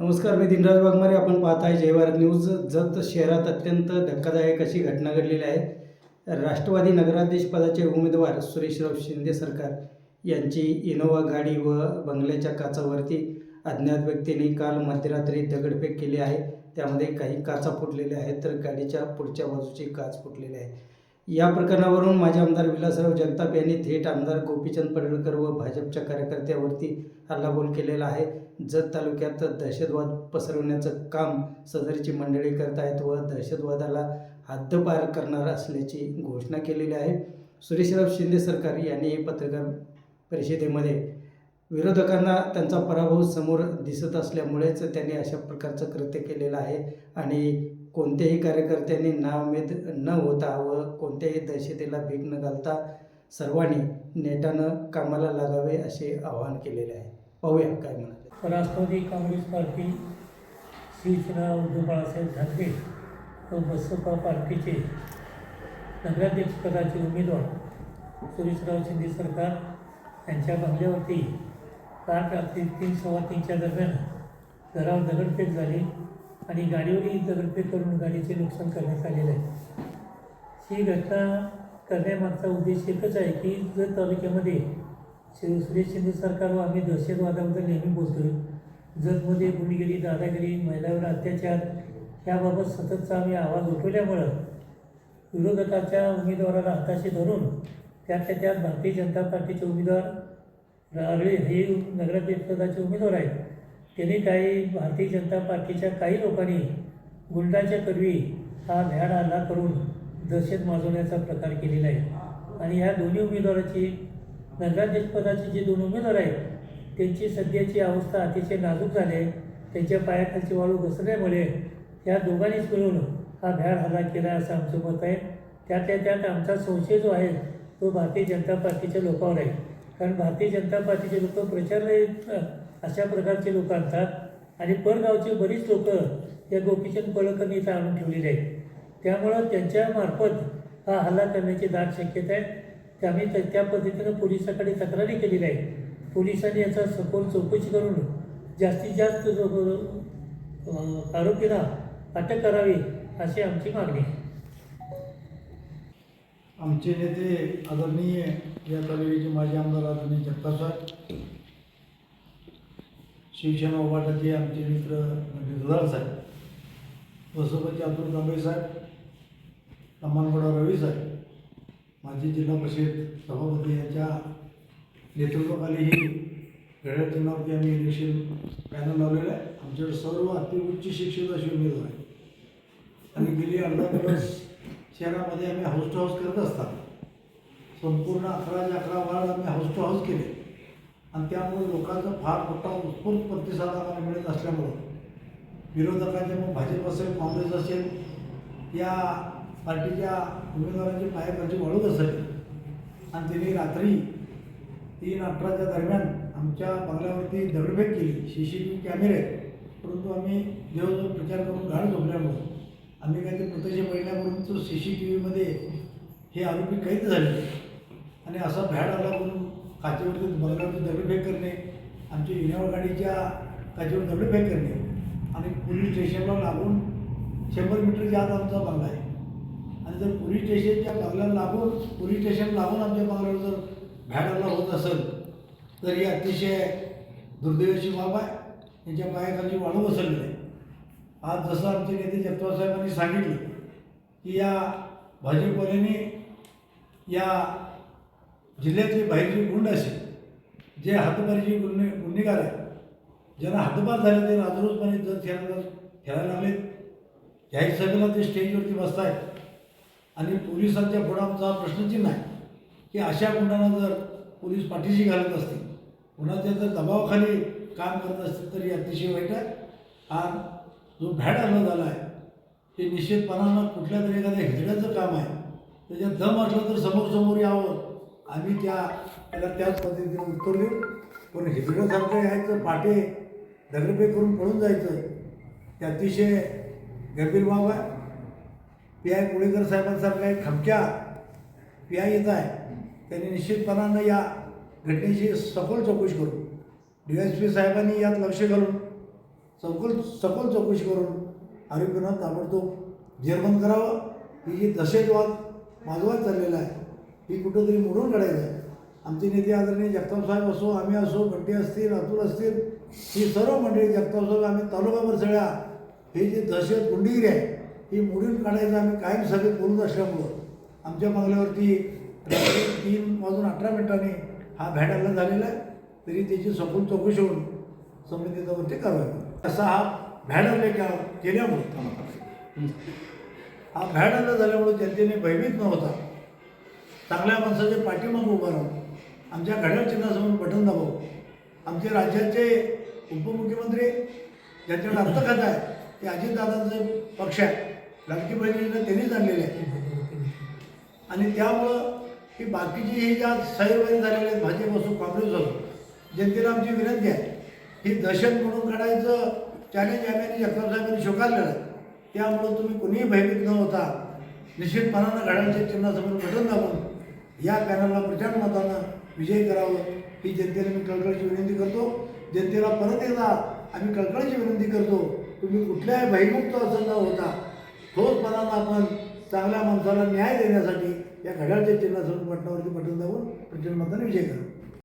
नमस्कार, मी दिनराज वाघमारे. आपण पाहत आहे जय भारत न्यूज. जत शहरात अत्यंत धक्कादायक अशी घटना घडलेली आहे. राष्ट्रवादी नगराध्यक्ष पदाचे उमेदवार सुरेशराव शिंदे सरकार यांची इनोव्हा गाडी व बंगल्याच्या काचावरती अज्ञात व्यक्तींनी काल मध्यरात्री दगडफेक केली आहे. त्यामध्ये काही काचा फुटलेल्या आहेत, तर गाडीच्या पुढच्या बाजूची काच फुटलेली आहे. या प्रकरणावरून माजी आमदार विलासराव जगताप यांनी थेट आमदार गोपीचंद पडळकर व भाजपच्या कार्यकर्त्यावरती हल्लाबोल केलेला आहे. जत तालुक्यात दहशतवाद पसरवण्याचं काम सदरची मंडळी करत आहेत व दहशतवादाला हद्दपार करणार असल्याची घोषणा केलेली आहे. सुरेशराव शिंदे सरकार यांनी पत्रकार परिषदेमध्ये विरोधकांना त्यांचा पराभव समोर दिसत असल्यामुळेच त्यांनी अशा प्रकारचं कृत्य केलेलं आहे आणि कोणत्याही कार्यकर्त्यांनी नाउमेद न होता व कोणत्याही दहशतीला भीक न घालता सर्वांनी नेटानं कामाला लागावे असे आवाहन केलेले आहे. पाहूया काय म्हणाले. राष्ट्रवादी काँग्रेस पार्टी, शिवसेना उद्धव बाळासाहेब ठाकरे व बसपा पार्टीचे नगराध्यक्षपदाचे उमेदवार सुरेशराव शिंदे सरकार यांच्या बंगल्यावरती काल रात्री 3-3:15च्या दरम्यान घरावर दगडफेक झाली आणि गाडीवरही दगडफेक करून गाडीचे नुकसान करण्यात आलेले आहे. ही घटना करण्यामागचा उद्देश एकच आहे की जत तालुक्यामध्ये सुरेश शिंदे सरकार व आम्ही दहशतवादाबद्दल नेहमी बोलतो आहे. जतमध्ये गुंडगिरी, दादागिरी, महिलांवर अत्याचार याबाबत सततचा आम्ही आवाज उठवल्यामुळं विरोधकाच्या उमेदवाराला हाताशी धरून त्यातल्या त्यात भारतीय जनता पार्टीचे उमेदवार राळे हे नगराध्यक्षपदाचे उमेदवार आहेत. त्यांनी काही भारतीय जनता पार्टीच्या काही लोकांनी गुंडाच्या करवी हा भ्याड हल्ला करून दहशत माजवण्याचा प्रकार केलेला आहे आणि ह्या दोन्ही उमेदवाराची नगराध्यक्षपदाचे जे 2 उमेदवार आहेत त्यांची सध्याची अवस्था अतिशय नाजूक झाली आहे. त्यांच्या पायाखालची वाळू घसरल्यामुळे या दोघांनीच मिळून हा भ्याड हल्ला केला असं आमचं मत आहे. त्यातल्या त्यात आमचा संशय जो आहे तो भारतीय जनता पार्टीच्या लोकांवर आहे. कारण भारतीय जनता पार्टीचे लोक प्रचारला अशा प्रकारचे लोक आणतात आणि परगावचे बरीच लोक या गोपीचंद पडळकरनी इथं आणून ठेवलेले आहेत. त्यामुळं त्यांच्यामार्फत हा हल्ला करण्याची दाट शक्यता आहे. आम्ही त्या पद्धतीनं पोलिसाकडे तक्रारी केलेली आहे. पोलिसांनी याचा सखोल चौकशी करून जास्तीत जास्त आरोपीला अटक करावी अशी आमची मागणी आहे. आमचे नेते आदरणीय या तालुक्याचे माजी आमदार आदरणीय जगताप साहेब, शिवसेना उभाटाचे आमचे मित्र म्हणजे दुधाळ साहेब, बसपाचे अतुल कांबळे साहेब, लम्मानगडा रवी साहेब, माजी जिल्हा परिषद सभापती यांच्या नेतृत्वाखाली ही घड्याळ चिन्हावरती आम्ही इलेक्शन पॅनल लावलेलं आहे. आमच्याकडे सर्व अतिउच्च शिक्षित असे उमेदवार आहेत आणि गेली अर्धा दिवस शहरामध्ये आम्ही हाऊस टू हाऊस करत असतात. संपूर्ण 11 वार्ड आम्ही हाऊस टू हाऊस केले आणि त्यामुळे लोकांचा फार मोठा उत्स्फूर्त प्रतिसाद आम्हाला मिळत असल्यामुळं विरोधकांचे मग भाजप असेल, काँग्रेस असेल, या पार्टीच्या उमेदवारांची पायाखालची वाळू घसरली आणि त्यांनी रात्री 3:18च्या दरम्यान आमच्या बंगल्यावरती दगडफेक केली. CCTV कॅमेरे आहेत, परंतु आम्ही दिवसभर प्रचार करून गाढ झोपल्यामुळं आम्ही काही ते प्रत्यक्ष पहिल्यावरून तो CCTVमध्ये हे आरोपी कैद झाले आणि असा भ्याड आला करून काचेवरती बंगल्यावरती दगडफेक करणे, आमच्या इनोव्हा गाडीच्या काचेवर दगडफेक करणे आणि पोलीस स्टेशनला लागून 100 मीटरच्या आत आमचा बंगला आहे आणि जर पोलीस स्टेशनच्या बंगल्याला लागून आमच्या बंगल्यावर जर भ्याड हल्ला होत असेल तर ही अतिशय दुर्दैवाची बाब आहे. त्यांच्या पायाखाली वाळू बसवलेली आहे. आज जसं आमचे नेते जगताप साहेबांनी सांगितलं की या भाजपवाल्यांनी या जिल्ह्यातले बाहेरचे गुंड असेल, जे हातबारीचे गुन्हेगार आहेत, ज्यांना हातबार झाले ते राजरोजपणे जर खेळायला लागले. जाहीर सभेला ते स्टेजवरती बसत आहेत आणि पोलिसांच्या पुढं आमचा प्रश्नचिन्ह आहे की अशा गुंडांना जर पोलीस पाठीशी घालत असतील, कुणाच्या जर दबावाखाली काम करत असतील तर ही अतिशय वाईट आहे. हा जो भ्याड हल्ला झाला आहे ते निश्चितपणानं कुठल्या तरी एखाद्या हिजड्याचं काम आहे. त्याच्यात दम असलं तर समोर यावं, आम्ही त्याला त्याच पद्धतीने उत्तर देऊ. पण हिजड्यासारखं यायचं, पाटे दगडफेक करून पळून जायचं, ते अतिशय गंभीर बाब आहे. PI कुळेकर साहेबांसारखा एक खमक्या PI येत आहे, त्यांनी निश्चितपणानं या घटनेची सखोल चौकशी करू. DSP साहेबांनी यात लक्ष घालून सखोल चौकशी करून आरोपींना ताबडतोब जेरबंद करावं. ही जी दहशतवाद माजवात चाललेला आहे ही कुठंतरी मोडून काढायचं आहे. आमचे नेते आदरणीय जगताप साहेब असो, आम्ही असो, बंटी असतील, अतुल असतील, ही सर्व मंडळी जगताप साहेब आम्ही तालुकाभर सगळ्या ही जी दहशत गुंडगिरी आहे ही मोडून काढायचं आम्ही कायम सभेत बोलत असल्यामुळं आमच्या बंगल्यावरती रात्री 3:18 हा भॅड हल्ला झालेला आहे. तरी त्याची सखोल चौकशी होऊन संबंधितावरती कारवाई होईल. असा हा भॅड हल्ला केल्यामुळं हा भॅड हल्ला झाल्यामुळे जनतेने भयभीत न होता चांगल्या माणसाच्या पाठीमागं उभं राहून आमच्या घड्याळ चिन्हासमोर बटन दाबावं. आमचे राज्याचे उपमुख्यमंत्री ज्यांच्याकडे अर्थखातं आहे ते अजितदादांचं पक्ष आहे, लाडकी बहीण योजना त्यांनीच आणलेली आहे. आणि त्यामुळं ही बाकीची ही ज्या सैरवारी झालेल्या आहेत भाजप असो, काँग्रेस असो, जनतेला आमची विनंती आहे ही दहशत म्हणून काढायचं चॅलेंज आम्ही जगताप साहेबांनी स्वीकारलेलं आहे. त्यामुळं तुम्ही कुणीही भयभीत न होता निश्चितपणानं घड्याळच्या चिन्हासमोर बटन दाबून या पॅनलला प्रचंड मतानं विजयी करावं ही जनतेला मी कळकळीची विनंती करतो. जनतेला परत एकदा आम्ही कळकळीची विनंती करतो, तुम्ही कुठल्याही भयमुक्त असं न होता ठोसपणानं आपण चांगल्या माणसाला न्याय देण्यासाठी या घड्याळच्या चिन्हासमोर बटनावरती बटन दाबून प्रचंड मताने विजय करा.